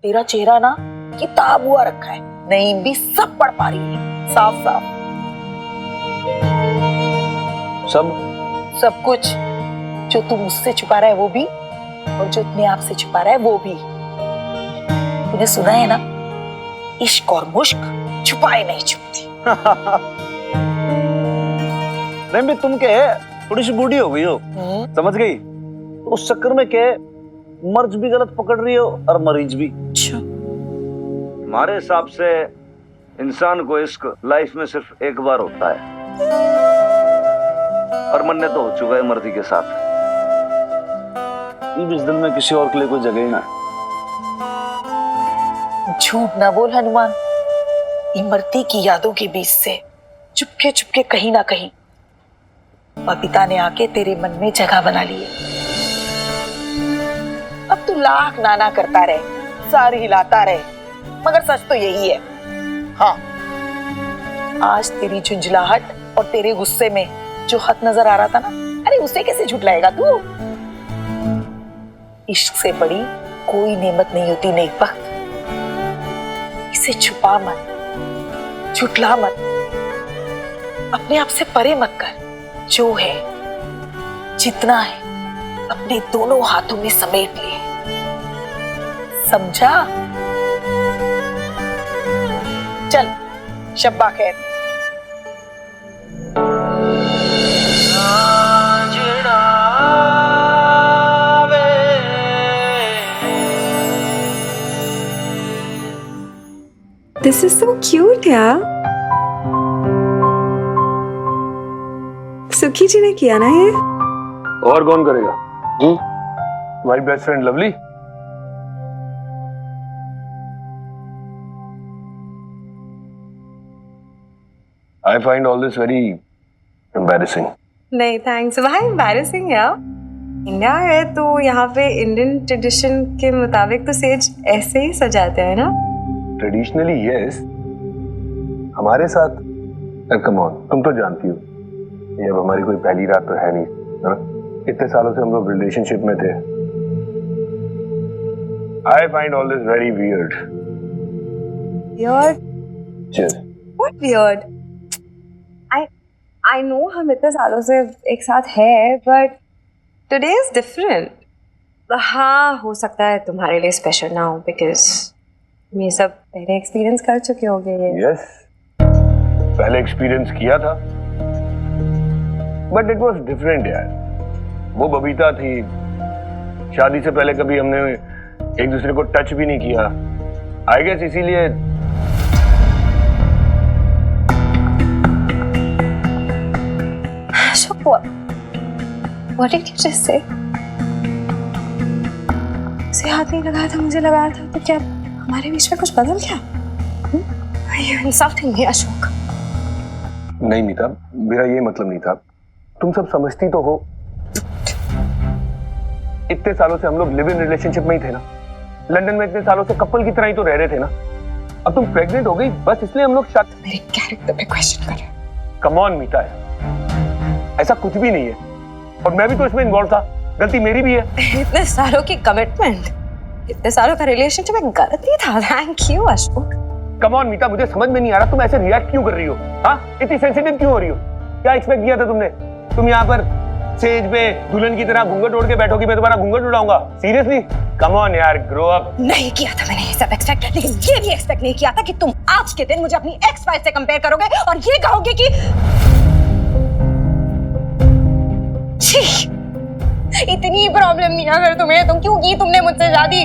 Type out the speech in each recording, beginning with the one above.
तेरा चेहरा ना किताब हुआ रखा है, नहीं भी सब पढ़ पा रही है साफ साफ। सब कुछ जो तू मुझसे छुपा रहा है वो भी, और जो अपने आप से छुपा रहा है वो भी। तूने सुना है ना, इश्क और मुश्क छुपाए नहीं छुपती। नहीं भी तुम क्या है, थोड़ी सी बूढ़ी हो गई हो, समझ गई? तो उस चक्कर में क्या है, मर्ज भी गलत पकड़ रही हो और मरीज भी। अच्छा, हमारे हिसाब से इंसान को इश्क लाइफ में सिर्फ एक बार होता है, और मरने तो हो चुका है मर्दी के साथ। इस दिल में किसी और के लिए कोई जगह ही ना है। झूठ ना बोल हनुमान। इमरती की यादों के बीच से चुपके चुपके कहीं ना कहीं बबीता ने आके तेरे मन में जगह बना ली है। अब तू लाख नाना करता रहे, सार हिलाता रहे, मगर सच तो यही है। हाँ, आज तेरी झुंझलाहट और तेरे गुस्से में जो खत नजर आ रहा था ना, अरे उसे कैसे झुठलाएगा तू? इश्क से बड़ी कोई नेमत नहीं होती नेकबख्त। इसे छुपा मत, झुठला मत, अपने आप से परे मत कर। जो है, जितना है, अपने दोनों हाथों में समेट ले। समझा? चल, शब्बा खैर। This is so cute यार। सुखी जी ने किया ना ये? और कौन करेगा? तुम्हारी best friend lovely. I find all this very embarrassing. नहीं थैंक्स। वाह एम्बैरेसिंग यार? इंडिया है तो यहाँ पे इंडियन ट्रेडिशन के मुताबिक तो सेज ऐसे ही सजाते हैं ना? ट्रेडिशनली यस, हमारे साथ कम ऑन, तुम तो जानती हो ये अब हमारी कोई पहली रात तो है नहीं, है ना? इतने सालों से हम लोग रिलेशनशिप में थे। I find all this very weird. Weird? Cheers. What weird? I know हम इतने सालों से एक साथ है, बट टुडे इज डिफरेंट। हाँ, हो सकता है तुम्हारे लिए स्पेशल ना हो बिकॉज ये सब पहले एक्सपीरियंस कर चुके होगे ये। यस, पहले एक्सपीरियंस किया था, बट इट वॉज डिफरेंट यार। वो बबीता थी, शादी से पहले कभी हमने एक दूसरे को टच भी नहीं किया। आई गेस इसीलिए What did you just say? उसे हाथ नहीं लगाया था, मुझे लगाया था, तो क्या हमारे बीच में कुछ बदल गया? You insulting me, Ashok. नहीं मीता, मेरा ये मतलब नहीं था। तुम सब समझती तो हो, इतने सालों से हम लोग लिव इन रिलेशनशिप में ही थे ना। लंदन में इतने सालों से कपल की तरह ही तो रह रहे थे ना। अब तुम प्रेग्नेंट हो गई, बस इसलिए हम लोग शादी। मेरे कैरेक्टर पे क्वेश्चन कर रहे हो। कम ऑन मीता, ऐसा कुछ भी नहीं है, और मैं भी तो इसमें इन्वॉल्व था। गलती मेरी भी है। इतने सालों की कमिटमेंट, इतने सालों का रिलेशनशिप एक गलती था। Thank you Ashok. Come on Meeta, मुझे समझ में नहीं आ रहा तुम ऐसे रिएक्ट क्यों कर रही हो? हाँ, इतनी सेंसिटिव क्यों हो रही हो? क्या एक्सपेक्ट किया था तुमने? तुम यहाँ पर स्टेज पे दुल्हन की तरह घूंघट ओढ़ के बैठोगी, मैं तुम्हारा घूंघट उड़ाऊंगा? सीरियसली? कम ऑन यार, ग्रो अप। नहीं किया था मैंने ये सब एक्सपेक्ट, लेकिन ये भी एक्सपेक्ट नहीं किया था कि तुम आज के दिन मुझे अपनी एक्स वाइफ से कंपेयर करोगे और ये कहोगे कि छी, इतनी प्रॉब्लम नहीं अगर तुम्हें, तुम क्यों की तुमने मुझसे शादी?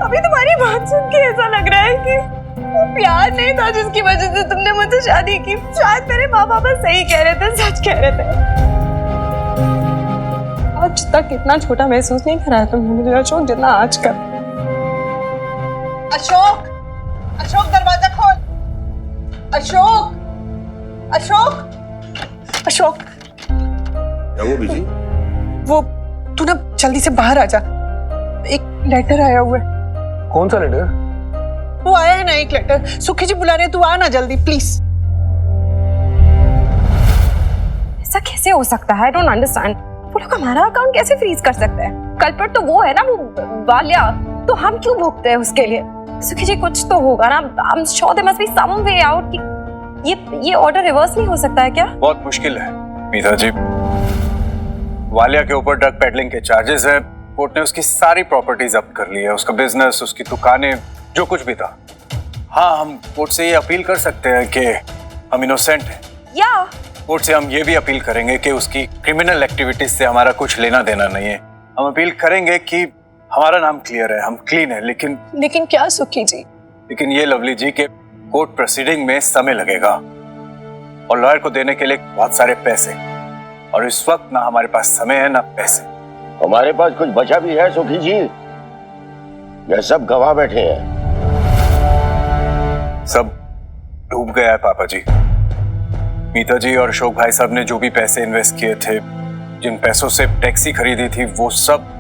अभी तुम्हारी बात सुन के ऐसा लग रहा है कि वो प्यार नहीं था जिसकी वजह से तुमने मुझसे शादी की। शायद मेरे माँ बाप सही कह रहे थे, सच कह रहे थे। आज तक इतना छोटा महसूस नहीं कराया तुमने मुझे अशोक, जितना आज कर। अशोक, अशोक दरवाजा खोल। अशोक, अशोक, अशोक। क्या वो बिजी? वो तू ना जल्दी से बाहर आ जा, एक लेटर आया हुआ है। कौन सा लेटर? वो आया है ना एक लेटर, सुखी जी बुला रहे हैं, तू आ ना जल्दी प्लीज। ऐसा कैसे हो सकता है? I don't understand। वो लोग हमारा अकाउंट कैसे फ्रीज कर सकते हैं? कल्प्रिट तो वो है ना, वो वाल्या। तो हम क्यों भुगते हैं उसके लिए? सुखी जी कुछ तो होगा ना। I'm sure there must be some way out कि ये ऑर्डर रिवर्स नहीं हो सकता है क्या? बहुत मुश्किल है मीता जी। वालिया के ऊपर ड्रग पेडलिंग के चार्जेस है। कोर्ट ने उसकी सारी प्रॉपर्टी जब्त कर ली है, उसका बिजनेस, उसकी दुकानें, जो कुछ भी था। हाँ, हम कोर्ट से ये अपील कर सकते हैं कि हम इनोसेंट हैं। या कोर्ट से हम ये भी अपील करेंगे कि उसकी क्रिमिनल एक्टिविटीज से हमारा कुछ लेना देना नहीं है। हम अपील करेंगे कि हमारा नाम क्लियर है, हम क्लीन है। लेकिन क्या सुखी जी? लेकिन ये लवली जी के कोर्ट प्रोसीडिंग में समय लगेगा और लॉयर को देने के लिए बहुत सारे पैसे, और इस वक्त ना हमारे पास समय है ना पैसे। हमारे पास कुछ बचा भी है सुखी जी? यह सब गवाह बैठे हैं। सब डूब गया है पापा जी। मीता जी और अशोक भाई साहब ने जो भी पैसे इन्वेस्ट किए थे, जिन पैसों से टैक्सी खरीदी थी, वो सब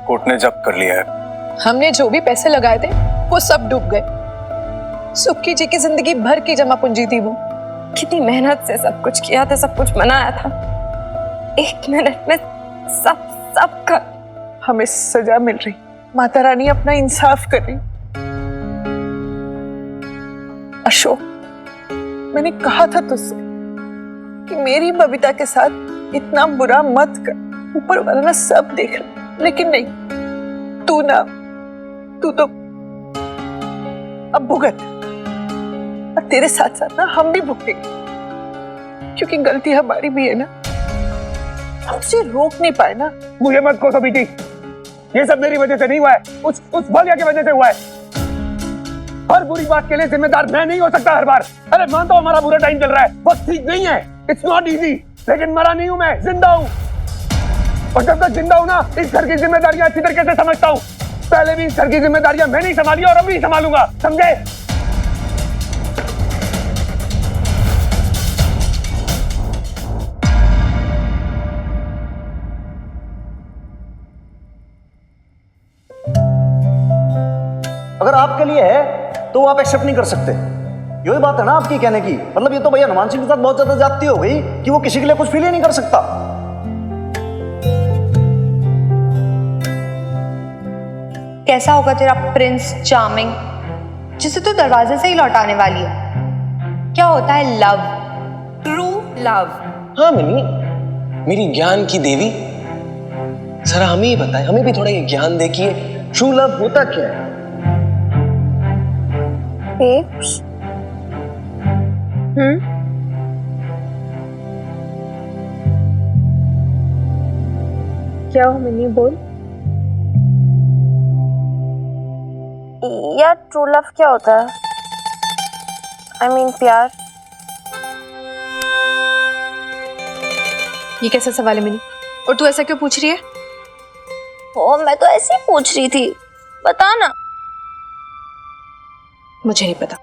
कोर्ट ने जब्त कर लिया है। हमने जो भी पैसे लगाए थे वो सब डूब गए। सुखी जी की जिंदगी भर की जमा पूंजी थी वो। कितनी मेहनत से सब कुछ किया था, सब कुछ बनाया था, 1 मिनट में सब कर। हमें सजा मिल रही, माता रानी अपना इंसाफ कर रही। अशोक, मैंने कहा था तुझसे कि मेरी बबीता के साथ इतना बुरा मत कर, ऊपर वाला ना सब देख रहा, लेकिन नहीं, तू तो अब भुगत, और तेरे साथ साथ ना हम भी भुगतेंगे, क्योंकि गलती हमारी भी है ना। हम उसे रोक नहीं पाए ना। मुझे मत को सभी थी, ये सब मेरी वजह से नहीं हुआ है, उस वालिया की वजह से हुआ है। हर बुरी बात के लिए जिम्मेदार मैं नहीं हो सकता हर बार। अरे मानता हूं हमारा बुरा टाइम चल रहा है, वक्त ठीक नहीं है, इट्स नॉट इजी, लेकिन मरा नहीं हूं मैं, जिंदा हूं। और जब तक जिंदा हूं ना, इस घर की जिम्मेदारियां अच्छी तरीके से समझता हूं। पहले भी इस घर की जिम्मेदारियां मैं नहीं संभाली और अभी संभालूंगा, समझे? अगर आपके लिए है तो आप एक्सेप्ट नहीं कर सकते। यही बात है ना आपकी कहने की। मतलब ये तो भैया हनुमान सिंह के साथ बहुत ज्यादा जाती हो गई कि वो किसी के लिए कुछ फील ही नहीं कर सकता। कैसा होगा तेरा प्रिंस चार्मिंग, जिसे तू दरवाजे से ही लौटाने वाली है? क्या होता है लव, ट्रू लव? हाँ मिनी, मेरी ज्ञान की देवी, जरा हमें ही बताए, हमें भी थोड़ा ये ज्ञान दे कि ट्रू लव होता क्या है। बेब्स, क्या हो मिनी, बोल। यार ट्रू लव क्या होता है? I mean, प्यार। ये कैसा सवाल है मिनी, और तू ऐसा क्यों पूछ रही है? ओ, मैं तो ऐसे ही पूछ रही थी, बता ना। मुझे नहीं पता।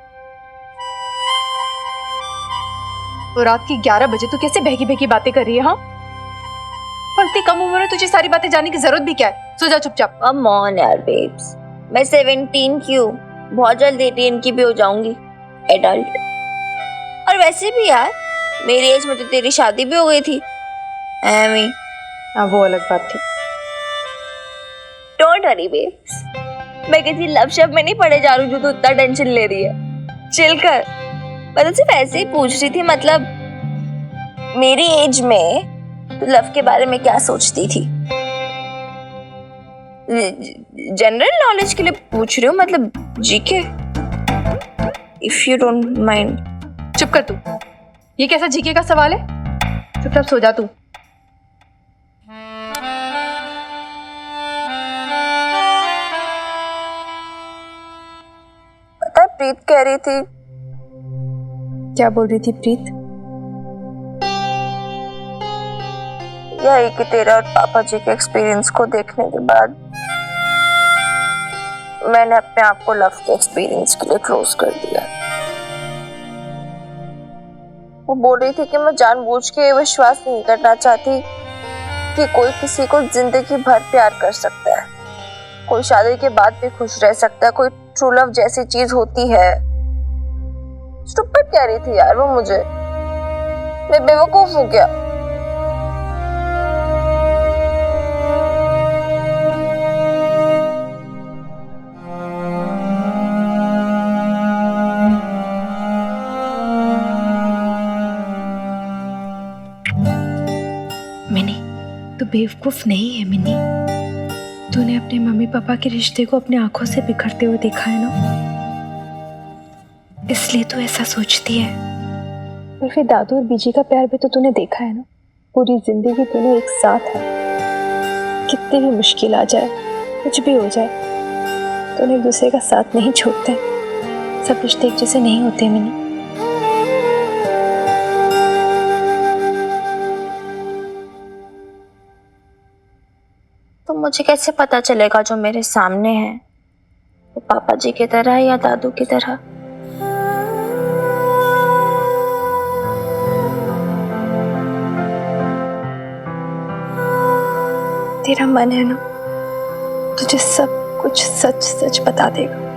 तो रात की 11 बजे तू कैसे बहकी बहकी बातें कर रही है? हाँ, और इतनी कम उम्र में तुझे सारी बातें जानने की जरूरत भी क्या है? सो जा चुपचाप। कम ऑन यार बेब्स, मैं 17 क्यों, बहुत जल्द 18 की भी हो जाऊंगी, एडल्ट। और वैसे भी यार मेरी एज में तो तेरी शादी भी हो गई थी। एमी, हाँ वो अलग बात थी। डोंट वरी बेब्स, मैं किसी लव शब्द में नहीं पड़े जा रही हूँ जो तू इतना टेंशन ले रही है। चिल कर, मैं तो सिर्फ ऐसे ही पूछ रही थी, मतलब मेरी एज में तू लव के बारे में क्या सोचती थी? जनरल नॉलेज के लिए पूछ रही हूँ, मतलब GK, if you don't mind. चुप कर तू, ये कैसा जीके का सवाल है? चुपचाप सो जा तू। पता है प्रीत कह रही थी। क्या बोल रही थी प्रीत? यही कि तेरा और पापा जी के एक्सपीरियंस को देखने के बाद मैंने अपने आप को लव के एक्सपीरियंस के लिए क्लोज कर दिया। वो बोल रही थी कि मैं जानबूझ के ये विश्वास नहीं करना चाहती कि कोई किसी को जिंदगी भर प्यार कर सकता है, कोई शादी के बाद भी खुश रह सकता है, कोई ट्रू लव जैसी चीज होती है। स्टूपिड कह रही थी यार वो मुझे, मैं बेवकूफ हूँ क्या? बेवकूफ नहीं है मिनी। तूने अपने मम्मी पापा के रिश्ते को अपने आंखों से बिखरते हुए देखा है ना, इसलिए तू ऐसा सोचती है। और फिर दादू और बीजी का प्यार भी तो तूने देखा है ना, पूरी जिंदगी दोनों एक साथ है। कितनी भी मुश्किल आ जाए, कुछ भी हो जाए, दोनों एक दूसरे का साथ नहीं छोड़ते। सब रिश्ते एक जैसे नहीं होते मिनी। तो मुझे कैसे पता चलेगा जो मेरे सामने है वो पापा जी की तरह है या दादू की तरह? तेरा मन है ना, तुझे सब कुछ सच सच बता देगा।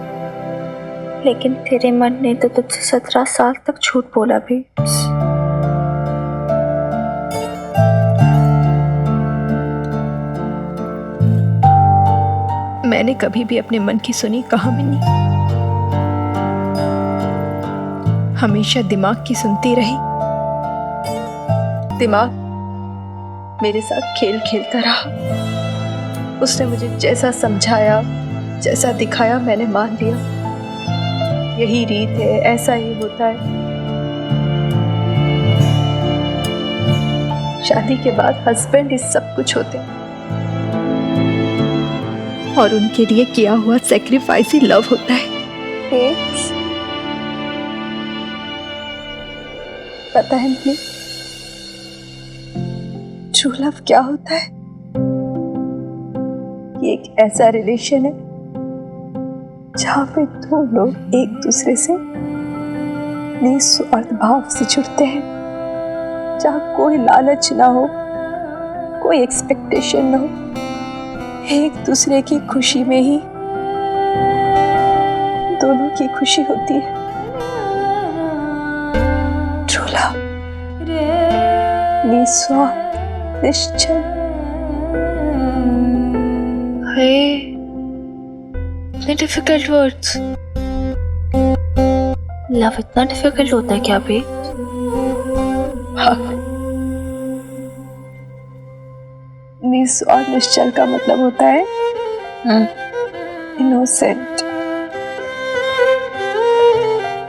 लेकिन तेरे मन ने तो तुझसे 17 साल तक झूठ बोला भी। मैंने कभी भी अपने मन की सुनी कहा मिनी, हमेशा दिमाग की सुनती रही। दिमाग मेरे साथ खेल खेलता रहा। उसने मुझे जैसा समझाया, जैसा दिखाया, मैंने मान लिया। यही रीत है, ऐसा ही होता है। शादी के बाद हस्बैंड ही सब कुछ होते हैं और उनके लिए किया हुआ सेक्रीफाइस ही लव होता है। पता है नहीं ट्रू लव क्या होता है? ये एक ऐसा रिलेशन है जहां पे दो लोग एक दूसरे से निस्वार्थ भाव से जुड़ते हैं, जहां कोई लालच ना हो, कोई एक्सपेक्टेशन ना हो, एक दूसरे की खुशी में ही दोनों की खुशी होती है। ट्रू लव, निस्वार्थ, निश्चल। इतने डिफिकल्ट वर्ड्स। लव इतना डिफिकल्ट होता है क्या बे? हाँ, निस्वार्थ निश्चल का मतलब होता है इनोसेंट,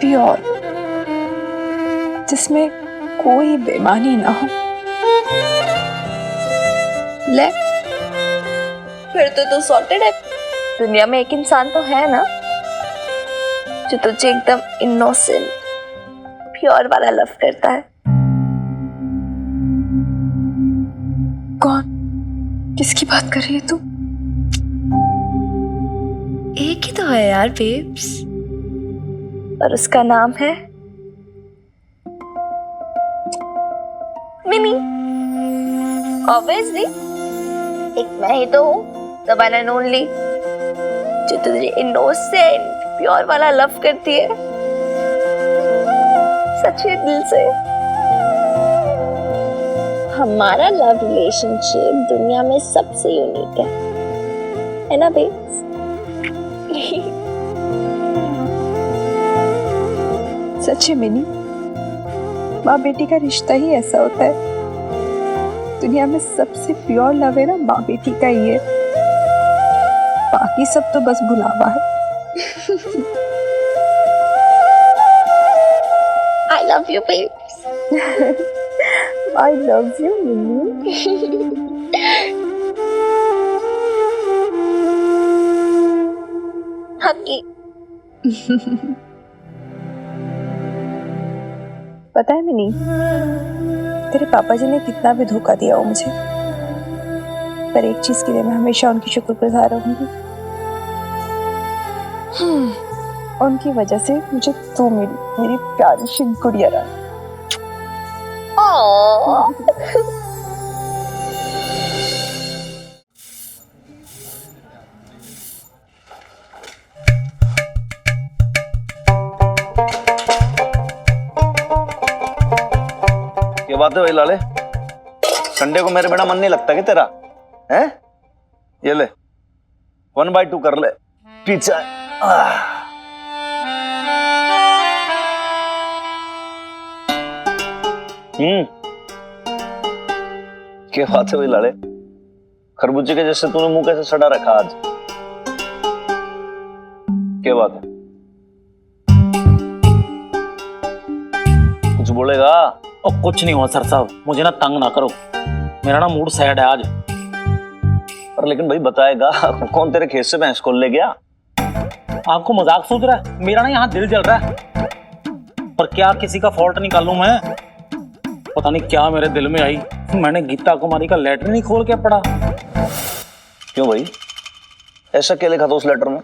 प्योर, जिसमें कोई बेईमानी ना हो। ले, फिर तो तू सॉर्टेड है। दुनिया में एक इंसान तो है ना जो तुझे एकदम इनोसेंट, प्योर वाला लव करता है। कौन? किसकी बात कर रही है तू? एक ही तो है यार बेब्स, और उसका नाम है मिनी। ऑब्वियसली एक मैं ही तो हूँ, द वन एंड ओनली, जो तुझे इनोसेंट प्योर वाला लव करती है, सच्चे दिल से। हमारा लव रिलेशनशिप दुनिया में सबसे यूनिक है ना बेब्स? सच है मिनी, माँ बेटी का रिश्ता ही ऐसा होता है। दुनिया में सबसे प्योर लव है ना माँ बेटी का ही है, बाकी सब तो बस बुलावा है। I love you babes. I love you Mini. हकी। पता है मिनी, तेरे पापा जी ने कितना भी धोखा दिया हो मुझे, पर एक चीज के लिए मैं हमेशा उनकी शुक्रगुजार रहूंगी। उनकी वजह से मुझे तू मिली, मेरी प्यारी सी गुड़िया रानी। क्या बात है भाई लाले, संडे को मेरे बिना मन नहीं लगता क्या तेरा? हैं? ये ले 1/2 कर ले पिज्जा। क्या बात है भाई लाले, खरबूजे के जैसे तूने मुंह कैसे सड़ा रखा आज? क्या बात है? कुछ बोलेगा? और कुछ नहीं हुआ सर साहब, मुझे ना तंग ना करो, मेरा ना मूड सैड है आज। पर लेकिन भाई बताएगा कौन तेरे खेत से भैंस खोल ले गया? आपको मजाक सूझ रहा है? मेरा ना यहाँ दिल जल रहा है, पर क्या किसी का फॉल्ट निकालूं मैं? पता नहीं क्या मेरे दिल में आई, मैंने गीता कुमारी का लेटर नहीं खोल के पढ़ा। क्यों भाई, ऐसा क्या लिखा था उस लेटर में?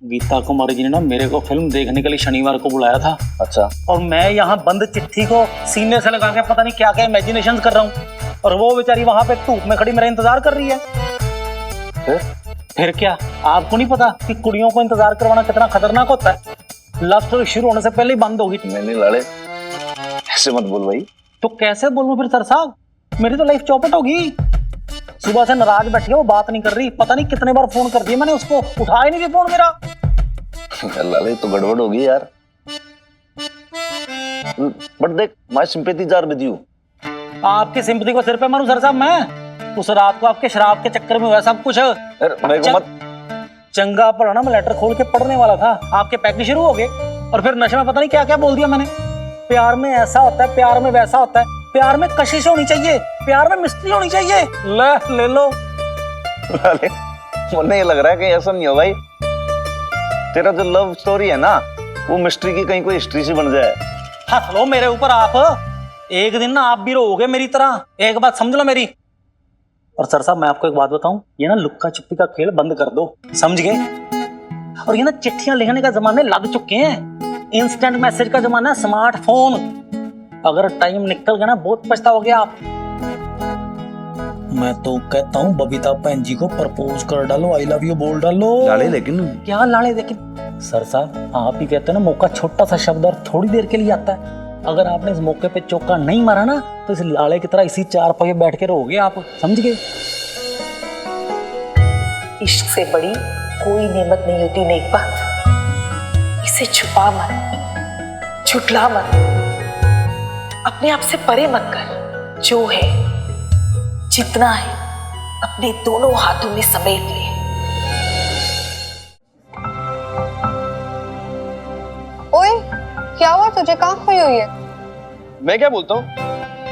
गीता कुमारी जी ने ना मेरे को फिल्म देखने के लिए शनिवार को बुलाया था। अच्छा। और मैं यहाँ बंद चिट्ठी को सीने से लगा के पता नहीं क्या क्या इमेजिनेशन कर रहा हूँ, और वो बेचारी वहां पे धूप में खड़ी मेरा इंतजार कर रही है। फिर क्या आपको नहीं पता कि कुड़ियों को इंतजार करवाना कितना खतरनाक होता है? लव स्टोरी शुरू होने से पहले ही बंद होगी। नहीं लाले, ऐसे मत बोल भाई। तो कैसे बोलूं फिर सर साहब, मेरी तो लाइफ चौपट होगी। सुबह से नाराज बैठी है, वो बात नहीं कर रही, पता नहीं कितने बार फोन कर दिया मैंने उसको, उठाया नहीं फोन मेरा। लाले तो गड़बड़ होगी यार। बट देख, my sympathies are with you. आपकी सिंपैथी को सिर पे मारूं सर साहब मैं? उस रात को आपके शराब के चक्कर में हुआ सब कुछ। मेरे को मत चंगा पड़ा ना, मैं लेटर खोल के पढ़ने वाला था, आपके पैकेज शुरू हो गए, और फिर नशे में पता नहीं क्या क्या बोल दिया मैंने। प्यार में ऐसा होता है, प्यार में वैसा होता है, प्यार में कशिश होनी चाहिए, प्यार में मिस्ट्री होनी चाहिए। ले लो। लाले मुझे ये लग रहा है कि ऐसा नहीं हो भाई, तेरा जो लव स्टोरी है ना वो मिस्ट्री की कहीं कोई हिस्ट्री सी बन जाए। हंस लो मेरे ऊपर आप, एक दिन ना आप भी रोओगे मेरी तरह, एक बात समझ लो मेरी। और सर साहब मैं आपको एक बात बताऊं, ये ना लुक्का छिपी का खेल बंद कर दो, समझ गए? और ये ना चिट्ठियां लिखने का जमाने लग चुके हैं, इंस्टेंट मैसेज का जमाना है, स्मार्टफोन। अगर टाइम निकल गया ना बहुत पछताओगे आप। मैं तो कहता हूँ बबीता बहन जी को प्रपोज कर डालो, आई लव यू बोल डालो। लाले लेकिन क्या लाले लेकिन? सर साहब आप ही कहते हैं ना, मौका छोटा सा शब्द और थोड़ी देर के लिए आता है। अगर आपने इस मौके पे चौका नहीं मारा ना तो इस लाले की तरह इसी चार पहिए बैठ के रहोगे आप, समझ गए? इश्क से बड़ी कोई नेमत नहीं होती नेकबख्त। इसे छुपा मत, झुठला मत, अपने आप से परे मत कर। जो है जितना है अपने दोनों हाथों में समेट ले। ओए क्या हुआ तुझे, कहाँ खोई हुई है? मैं क्या बोलता हूँ,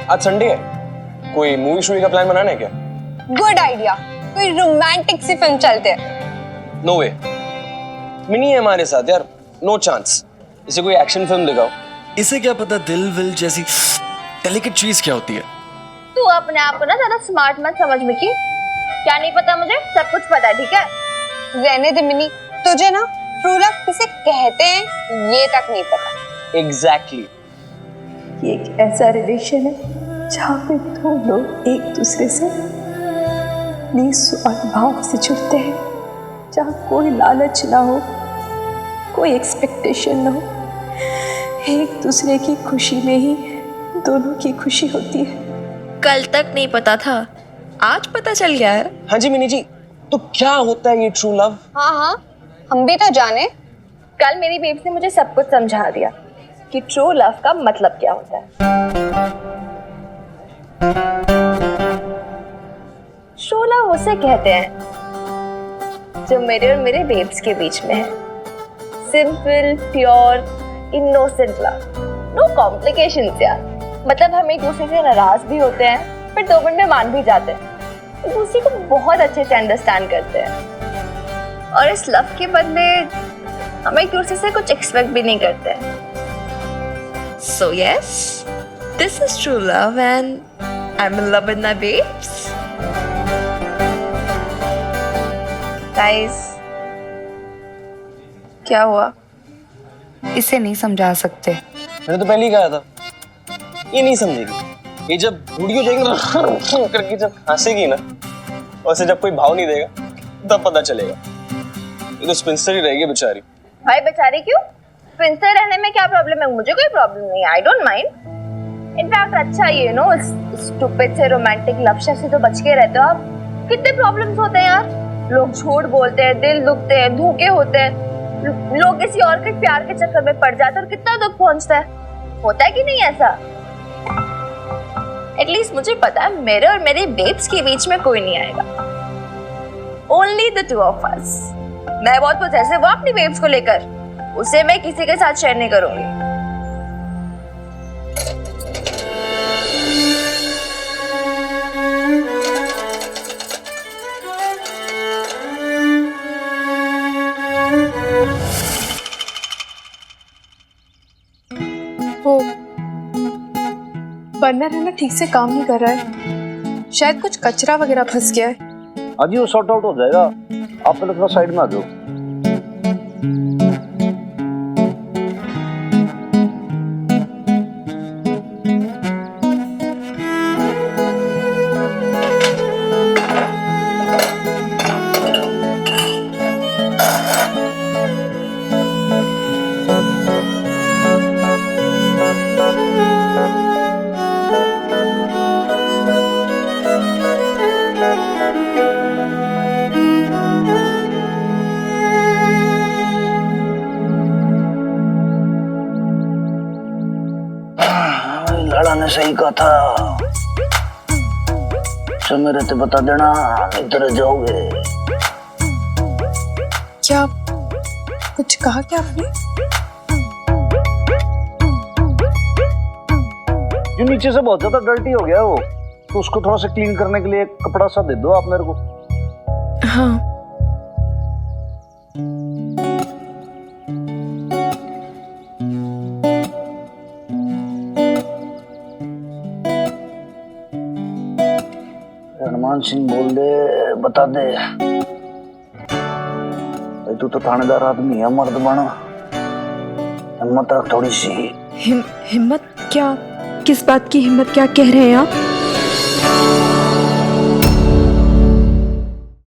आज संडे है, कोई मूवी शूवी का प्लान बनाना है क्या? गुड आइडिया, कोई रोमांटिक सी फिल्म चलते हैं। नो वे, मिनी है हमारे साथ यार, नो चांस। इसे कोई एक्शन फिल्म दिखाओ। इसे क्या पता दिल विल जैसी डेलिकेट चीज क्या होती है। तू अपने आप को ना ज्यादा स्मार्ट मत समझ मिकी, क्या नहीं पता मुझे सब कुछ पता है, ठीक है? रहने दे मिनी, तुझे ना ट्रू लव किसे कहते हैं ये तक नहीं पता। एग्जैक्टली। ये एक ऐसा रिलेशन है जहाँ पे दो लोग एक दूसरे से निस्वार्थ भाव से जुड़ते हैं, जहाँ कोई लालच ना हो, कोई एक्सपेक्टेशन ना हो, एक दूसरे की खुशी में ही दोनों की खुशी होती है। कल तक नहीं पता था, आज पता चल गया है। हाँ जी मिनी जी, तो क्या होता है ये ट्रू लव? हाँ हम भी तो जाने। कल मेरी बेब ने मुझे सब कुछ समझा दिया कि ट्रू लव का मतलब क्या होता है। ट्रू लव उसे कहते हैं जो मेरे और मेरे बेब्स के बीच में है। Simple, pure, innocent love, no complications यार। मतलब हम एक दूसरे से नाराज भी होते हैं, फिर 2 मिनट में मान भी जाते हैं, एक दूसरे को बहुत अच्छे से अंडरस्टैंड करते हैं, और इस लव के बदले हम एक दूसरे से कुछ एक्सपेक्ट भी नहीं करते। So yes, this is true love and I'm in love with my babes. Guys, क्या हुआ? इसे नहीं समझा सकते। मैंने तो पहले ही कहा था, ये नहीं समझेगी। ये जब बूढ़ी हो जाएगी ना करके जब हंसेगी ना, और उसे जब कोई भाव नहीं देगा तब पता चलेगा। ये तो स्पिंस्टर ही रहेगी बेचारी। भाई बेचारी क्यों? स्पिंस्टर रहने में क्या प्रॉब्लम है? मुझे कोई प्रॉब्लम नहीं है, आई डोंट माइंड। इनफैक्ट अच्छा ये नो स्टूपिड से रोमांटिक लव से तो बच के रहते हो आप। कितने प्रॉब्लम्स होते हैं यार, लोग झूठ बोलते हैं, दिल दुखते हैं, धोखे होते हैं, लोग किसी और के प्यार के चक्कर में पड़ जाते हैं और कितना दुख पहुंचता है। होता है कि नहीं ऐसा? एटलीस्ट मुझे पता है मेरे और मेरे बेब्स के बीच में कोई नहीं आएगा। Only the two of us. मैं बहुत पोजेसिव हूँ अपनी बेब्स को लेकर, उसे मैं किसी के साथ शेयर नहीं करूंगी। वो बर्नर है ना, ठीक से काम नहीं कर रहा है, शायद कुछ कचरा वगैरह फंस गया है। हाँ जी, वो सॉर्ट आउट हो जाएगा। आप पहले थोड़ा साइड में आ जाओ। लाला ने सही कहा था, समय रहते बता देना, नहीं तो रह जाओगे। क्या कुछ कहा क्या आपने? जो नीचे से बहुत ज्यादा डर्टी हो गया है वो, तो उसको थोड़ा सा क्लीन करने के लिए एक कपड़ा सा दे दो आप मेरे को। हाँ। हनुमान सिंह बोल दे, बता दे भाई, तू तो थानेदार आदमी है, मर्द बना, हिम्मत रख थोड़ी सी। हिम्मत क्या? किस बात की हिम्मत? क्या कह रहे हैं आप?